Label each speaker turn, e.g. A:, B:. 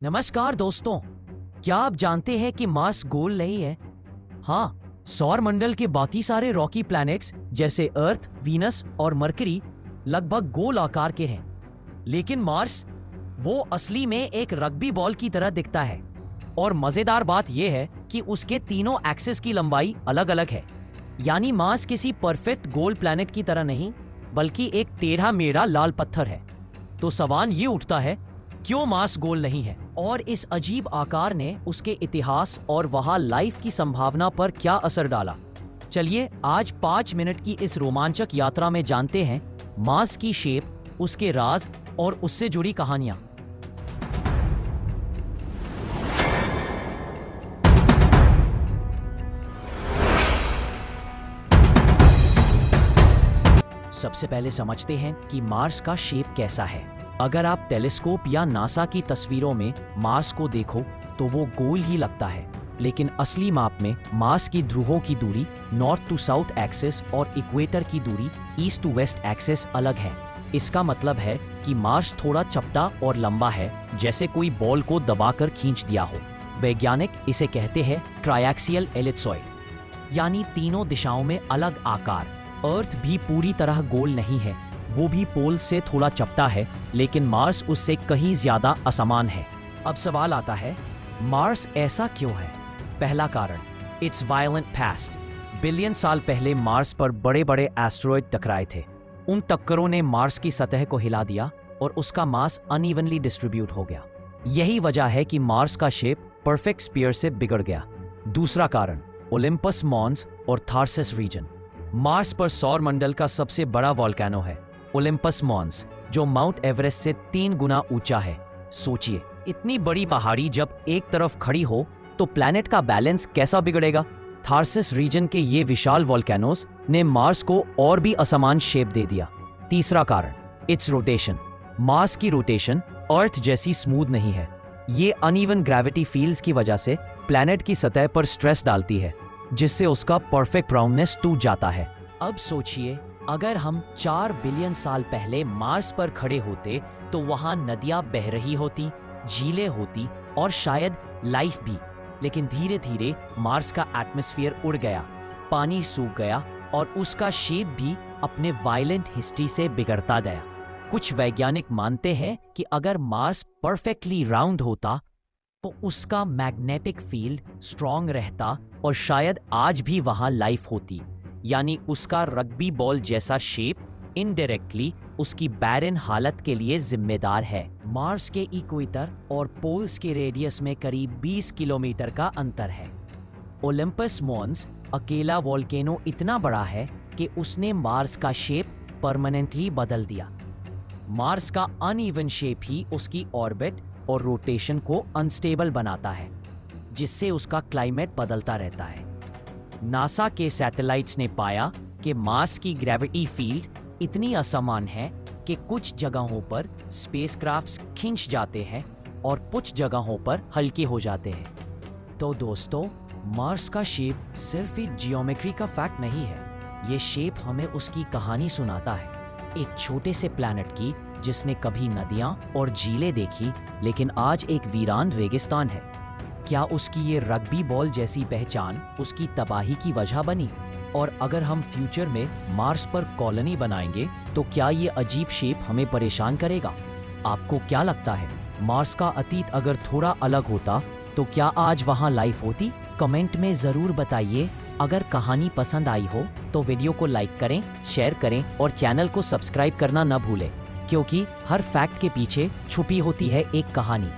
A: नमस्कार दोस्तों, क्या आप जानते हैं कि मार्स गोल नहीं है? हाँ, सौर मंडल के बाकी सारे रॉकी प्लैनेट्स जैसे अर्थ, वीनस और मरकरी लगभग गोल आकार के हैं, लेकिन मार्स वो असली में एक रग्बी बॉल की तरह दिखता है। और मजेदार बात यह है कि उसके तीनों एक्सिस की लंबाई अलग-अलग है। यानी मार्स किसी परफेक्ट गोल प्लैनेट की तरह नहीं, बल्कि एक टेढ़ा मेढ़ा लाल पत्थर है। तो सवाल ये उठता है, क्यों मार्स गोल नहीं है और इस अजीब आकार ने उसके इतिहास और वहां लाइफ की संभावना पर क्या असर डाला? चलिए आज 5 मिनट की इस रोमांचक यात्रा में जानते हैं मार्स की शेप, उसके राज और उससे जुड़ी कहानियां। सबसे पहले समझते हैं कि मार्स का शेप कैसा है। अगर आप टेलीस्कोप या नासा की तस्वीरों में मार्स को देखो तो वो गोल ही लगता है, लेकिन असली माप में मार्स की ध्रुवों की दूरी नॉर्थ टू साउथ एक्सिस और इक्वेटर की दूरी ईस्ट टू वेस्ट एक्सिस अलग है। इसका मतलब है कि मार्स थोड़ा चपटा और लंबा है, जैसे कोई बॉल को दबाकर खींच दिया हो। वैज्ञानिक इसे कहते हैं ट्राइएक्सियल एलिप्सॉइड, यानी तीनों दिशाओं में अलग आकार। अर्थ भी पूरी तरह गोल नहीं है, वो भी पोल से थोड़ा चपटा है, लेकिन मार्स उससे कहीं ज्यादा असमान है। अब सवाल आता है, मार्स ऐसा क्यों है? पहला कारण, इट्स वायलेंट पास्ट। बिलियन साल पहले मार्स पर बड़े बड़े एस्टेरॉयड टकराए थे। उन टक्करों ने मार्स की सतह को हिला दिया और उसका मास अनइवनली डिस्ट्रीब्यूट हो गया। यही वजह है कि मार्स का शेप परफेक्ट स्फीयर से बिगड़ गया। दूसरा कारण, ओलिम्पस मॉन्स और थार्सिस रीजन। मार्स पर सौर मंडल का सबसे बड़ा वोल्केनो है ओलिम्पस मॉन्स, जो माउंट एवरेस्ट से 3 गुना ऊंचा है। सोचिए, इतनी बड़ी पहाड़ी जब एक तरफ खड़ी हो तो प्लैनेट का बैलेंस कैसा बिगड़ेगा? थार्सिस रीजन के ये विशाल वोल्केनोस ने मार्स को और भी असमान शेप दे दिया। तीसरा कारण, इट्स रोटेशन। मार्स की रोटेशन अर्थ जैसी स्मूथ नहीं है। ये अनइवन ग्रेविटी फील्ड्स की वजह से प्लैनेट की सतह पर स्ट्रेस डालती है, जिससे उसका परफेक्ट राउंडनेस टूट जाता है। अब सोचिए, अगर हम 4 बिलियन साल पहले मार्स पर खड़े होते तो वहां नदियां बह रही होती, झीलें होती और शायद लाइफ भी। लेकिन धीरे धीरे मार्स का एटमॉस्फेयर उड़ गया, पानी सूख गया और उसका शेप भी अपने वायलेंट हिस्ट्री से बिगड़ता गया। कुछ वैज्ञानिक मानते हैं कि अगर मार्स परफेक्टली राउंड होता तो उसका मैग्नेटिक फील्ड स्ट्रॉन्ग रहता और शायद आज भी वहां लाइफ होती। यानी उसका रग्बी बॉल जैसा शेप इनडायरेक्टली उसकी बैरन हालत के लिए जिम्मेदार है। मार्स के इक्वेटर और पोल्स के रेडियस में करीब 20 किलोमीटर का अंतर है। ओलिम्पस मॉन्स अकेला वोल्केनो इतना बड़ा है कि उसने मार्स का शेप परमानेंटली बदल दिया। मार्स का अनइवन शेप ही उसकी ऑर्बिट और रोटेशन को अनस्टेबल बनाता है, जिससे उसका क्लाइमेट बदलता रहता है। नासा के सैटेलाइट्स ने पाया कि मार्स की ग्रेविटी फील्ड इतनी असमान है कि कुछ जगहों पर स्पेसक्राफ्ट्स खिंच जाते हैं और कुछ जगहों पर हल्के हो जाते हैं। तो दोस्तों, मार्स का शेप सिर्फ एक जियोमेट्री का फैक्ट नहीं है, ये शेप हमें उसकी कहानी सुनाता है। एक छोटे से प्लैनेट की जिसने कभी नदियां और झीलें देखी, लेकिन आज एक वीरान रेगिस्तान है। क्या उसकी ये रग्बी बॉल जैसी पहचान उसकी तबाही की वजह बनी? और अगर हम फ्यूचर में मार्स पर कॉलोनी बनाएंगे तो क्या ये अजीब शेप हमें परेशान करेगा? आपको क्या लगता है, मार्स का अतीत अगर थोड़ा अलग होता तो क्या आज वहां लाइफ होती? कमेंट में जरूर बताइए। अगर कहानी पसंद आई हो तो वीडियो को लाइक करें, शेयर करें और चैनल को सब्सक्राइब करना न भूलें, क्योंकि हर फैक्ट के पीछे छुपी होती है एक कहानी।